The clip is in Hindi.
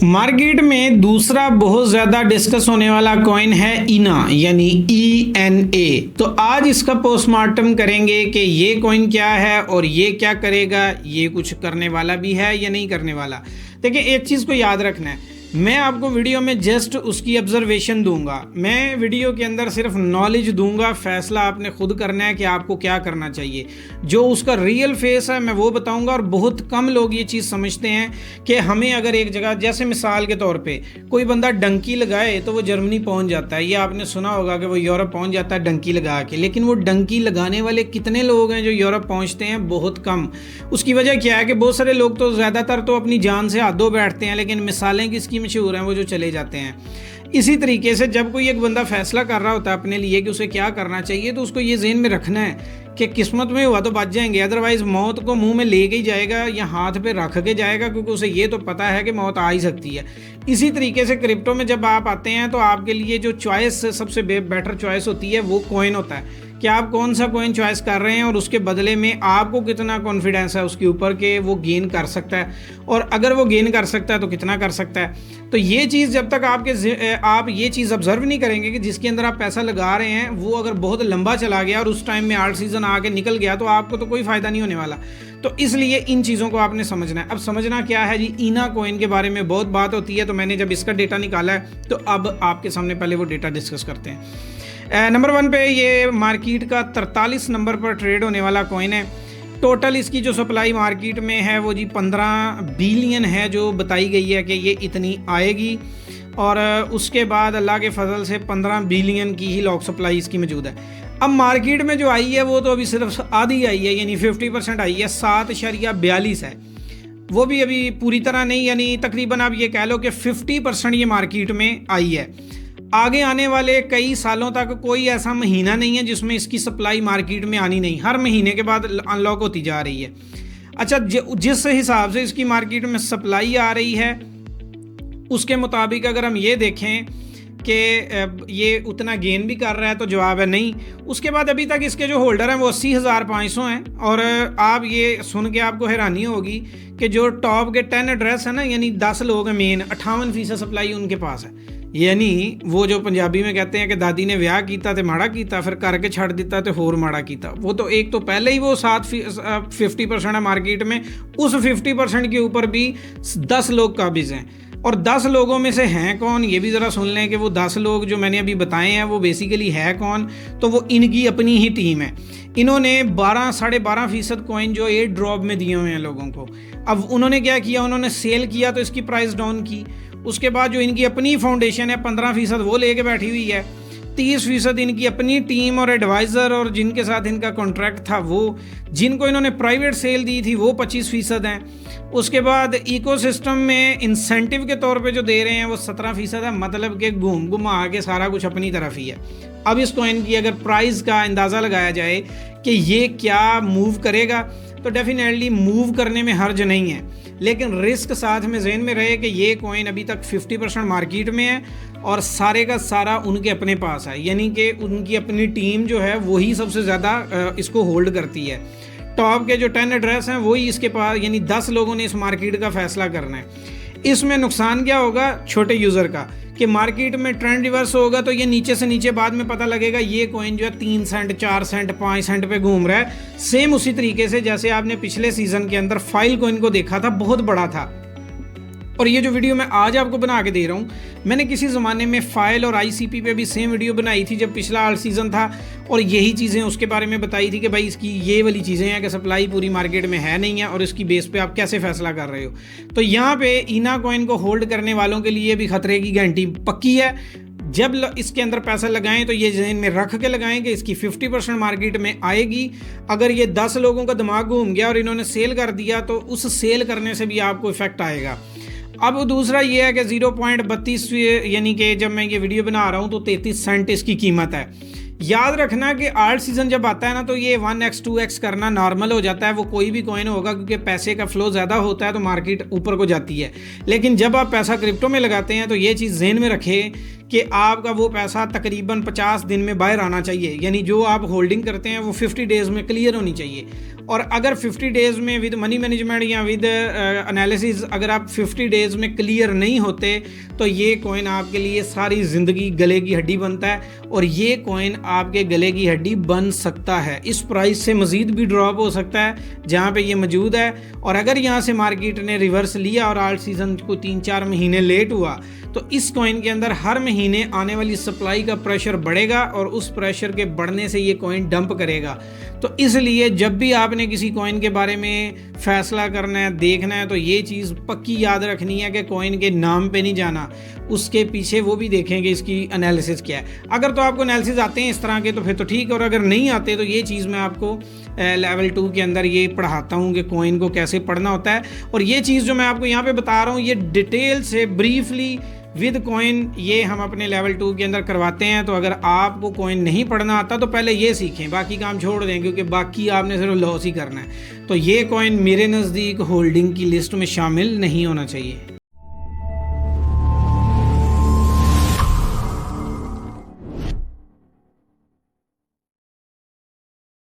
मार्केट में दूसरा बहुत ज़्यादा डिस्कस होने वाला कॉइन है इना यानी ENA। तो आज इसका पोस्टमार्टम करेंगे कि ये कॉइन क्या है और ये क्या करेगा, ये कुछ करने वाला भी है या नहीं करने वाला। देखिए, एक चीज़ को याद रखना है, मैं आपको वीडियो में जस्ट उसकी ऑब्जर्वेशन दूंगा। मैं वीडियो के अंदर सिर्फ नॉलेज दूंगा, फैसला आपने खुद करना है कि आपको क्या करना चाहिए। जो उसका रियल फेस है मैं वो बताऊंगा। और बहुत कम लोग ये चीज़ समझते हैं कि हमें अगर एक जगह, जैसे मिसाल के तौर पे कोई बंदा डंकी लगाए तो वो जर्मनी पहुंच जाता है, ये आपने सुना होगा कि वो यूरोप पहुंच जाता है डंकी लगा के। लेकिन वो डंकी लगाने वाले कितने लोग हैं जो यूरोप पहुँचते हैं? बहुत कम। उसकी वजह क्या है कि बहुत सारे लोग तो ज़्यादातर तो अपनी जान से हाथों बैठते हैं, लेकिन मिसालें किसकी मशहूर हैं? वो जो चले जाते हैं। इसी तरीके से जब कोई एक बंदा फैसला कर रहा होता है अपने लिए कि उसे क्या करना चाहिए, तो उसको ये ज़हन में रखना है कि किस्मत में हुआ तो बच जाएंगे, अदरवाइज मौत को मुंह में लेके ही जाएगा या हाथ पे रख के जाएगा, क्योंकि उसे ये तो पता है कि मौत आ ही सकती है। इसी तरीके से क्रिप्टो में जब आप आते हैं तो आपके लिए जो चॉइस सबसे बेटर चॉइस होती है वो कॉइन होता है कि आप कौन सा कॉइन चॉइस कर रहे हैं और उसके बदले में आपको कितना कॉन्फिडेंस है उसके ऊपर कि वो गेन कर सकता है, और अगर वो गेन कर सकता है तो कितना कर सकता है। तो ये चीज़ जब तक आप ये चीज़ ऑब्जर्व नहीं करेंगे कि जिसके अंदर आप पैसा लगा रहे हैं वो अगर बहुत लंबा चला गया और उस टाइम में आर्ट सीजन आके निकल गया तो आपको तो कोई फ़ायदा नहीं होने वाला। तो इसलिए इन चीज़ों को आपने समझना है। अब समझना क्या है जी, इना कॉइन के बारे में बहुत बात होती है, तो मैंने जब इसका डेटा निकाला है तो अब आपके सामने पहले वो डेटा डिस्कस करते हैं। नंबर 1 पे ये मार्केट का 43 नंबर पर ट्रेड होने वाला कॉइन है। टोटल इसकी जो सप्लाई मार्केट में है वो जी 15 बिलियन है जो बताई गई है कि ये इतनी आएगी, और उसके बाद अल्लाह के फजल से 15 बिलियन की ही लॉक सप्लाई इसकी मौजूद है। अब मार्केट में जो आई है वो तो अभी सिर्फ आधी आई है, यानी 50% आई है, 7.42 है। वो भी अभी पूरी तरह नहीं, यानी तकरीबन आप ये कह लो कि 50% ये मार्केट में आई है। आगे आने वाले कई सालों तक कोई ऐसा महीना नहीं है जिसमें इसकी सप्लाई मार्केट में आनी नहीं, हर महीने के बाद अनलॉक होती जा रही है। अच्छा, जिस हिसाब से इसकी मार्केट में सप्लाई आ रही है उसके मुताबिक अगर हम ये देखें कि ये उतना गेन भी कर रहा है तो जवाब है नहीं। उसके बाद अभी तक इसके जो होल्डर हैं वो 80,500 हैं, और आप ये सुन के आपको हैरानी होगी कि जो टॉप के 10 एड्रेस है ना, यानी 10 लोग हैं मेन, 58% सप्लाई उनके पास है। यानी वो जो पंजाबी में कहते हैं कि दादी ने ब्याह कीता ते माड़ा कीता, फिर करके छड़ दिता ते होर माड़ा कीता। वो तो एक तो पहले ही वो 50% है मार्केट में, उस 50% के ऊपर भी 10 लोग काबिज हैं। और 10 लोगों में से हैं कौन, ये भी ज़रा सुन लें कि वो 10 लोग जो मैंने अभी बताए हैं वो बेसिकली है कौन। तो वो इनकी अपनी ही टीम है। इन्होंने 12-12.5% कॉइन जो एयर ड्रॉप में दिए हुए हैं लोगों को। अब उन्होंने क्या किया, उन्होंने सेल किया तो इसकी प्राइस डाउन की। उसके बाद जो इनकी अपनी फाउंडेशन है 15% वो लेके बैठी हुई है, 30% इनकी अपनी टीम और एडवाइज़र और जिनके साथ इनका कॉन्ट्रैक्ट था वो, जिनको इन्होंने प्राइवेट सेल दी थी वो 25% हैं। उसके बाद इकोसिस्टम में इंसेंटिव के तौर पे जो दे रहे हैं वो 17% है, मतलब कि घूम घुमा के सारा कुछ अपनी तरफ ही है। अब इस कॉइन की अगर प्राइस का अंदाज़ा लगाया जाए कि ये क्या मूव करेगा, तो डेफिनेटली मूव करने में हर्ज नहीं है, लेकिन रिस्क साथ में ज़हन में रहे कि ये कॉइन अभी तक 50% मार्केट में है और सारे का सारा उनके अपने पास है, यानी कि उनकी अपनी टीम जो है वही सबसे ज़्यादा इसको होल्ड करती है। टॉप के जो 10 एड्रेस हैं वही इसके पास, यानी 10 लोगों ने इस मार्केट का फैसला करना है। इसमें नुकसान क्या होगा छोटे यूज़र का, कि मार्केट में ट्रेंड रिवर्स होगा तो ये नीचे से नीचे बाद में पता लगेगा ये कॉइन जो है 3 सेंट 4 सेंट 5 सेंट पे घूम रहा है। सेम उसी तरीके से जैसे आपने पिछले सीजन के अंदर फाइल कॉइन को देखा था, बहुत बड़ा था। और ये जो वीडियो मैं आज आपको बना के दे रहा हूँ, मैंने किसी ज़माने में फाइल और ICP पे भी सेम वीडियो बनाई थी जब पिछला आर्ट सीज़न था, और यही चीज़ें उसके बारे में बताई थी कि भाई इसकी ये वाली चीज़ें हैं कि सप्लाई पूरी मार्केट में है नहीं है और इसकी बेस पे आप कैसे फैसला कर रहे हो। तो यहाँ पे इना कॉइन को होल्ड करने वालों के लिए भी खतरे की गारंटी पक्की है। जब इसके अंदर पैसा लगाएं तो ये ज़हन में रख के लगाएं कि इसकी 50% मार्केट में आएगी। अगर ये 10 लोगों का दिमाग घूम गया और इन्होंने सेल कर दिया तो उस सेल करने से भी आपको इफेक्ट आएगा। अब दूसरा ये है कि 0.32, यानी कि जब मैं ये वीडियो बना रहा हूँ तो 33 सेंट इसकी कीमत है। याद रखना कि आर्ट सीज़न जब आता है ना तो ये 1x 2x करना नॉर्मल हो जाता है, वो कोई भी कॉइन होगा, क्योंकि पैसे का फ्लो ज़्यादा होता है तो मार्केट ऊपर को जाती है। लेकिन जब आप पैसा क्रिप्टो में लगाते हैं तो ये चीज़ ज़हन में रखें कि आपका वो पैसा तकरीबन 50 दिन में बाहर आना चाहिए, यानी जो आप होल्डिंग करते हैं वो 50 डेज़ में क्लियर होनी चाहिए। और अगर 50 डेज़ में विद मनी मैनेजमेंट या विद एनालिसिस अगर आप 50 डेज़ में क्लियर नहीं होते तो ये कॉइन आपके लिए सारी ज़िंदगी गले की हड्डी बनता है और ये कॉइन आपके गले की हड्डी बन सकता है। इस प्राइस से मज़ीद भी ड्रॉप हो सकता है जहाँ पे ये मौजूद है। और अगर यहाँ से मार्केट ने रिवर्स लिया और आल्ट सीज़न को 3-4 महीने लेट हुआ तो इस कॉइन के अंदर हर महीने आने वाली सप्लाई का प्रेशर बढ़ेगा और उस प्रेशर के बढ़ने से ये कॉइन डंप करेगा। तो इसलिए जब भी आपने किसी कॉइन के बारे में फैसला करना है, देखना है, तो ये चीज़ पक्की याद रखनी है कि कॉइन के नाम पे नहीं जाना, उसके पीछे वो भी देखेंगे इसकी एनालिसिस क्या है। अगर तो आपको एनालिसिस आते हैं इस तरह के तो फिर तो ठीक है, और अगर नहीं आते तो ये चीज़ मैं आपको लेवल 2 के अंदर ये पढ़ाता हूँ कि कॉइन को कैसे पढ़ना होता है। और ये चीज़ जो मैं आपको यहाँ पे बता रहा हूँ ये डिटेल से ब्रीफली विद कॉइन ये हम अपने लेवल 2 के अंदर करवाते हैं। तो अगर आपको कॉइन नहीं पढ़ना आता तो पहले ये सीखें, बाकी काम छोड़ दें, क्योंकि बाकी आपने सिर्फ लॉस ही करना है। तो ये कॉइन मेरे नज़दीक होल्डिंग की लिस्ट में शामिल नहीं होना चाहिए।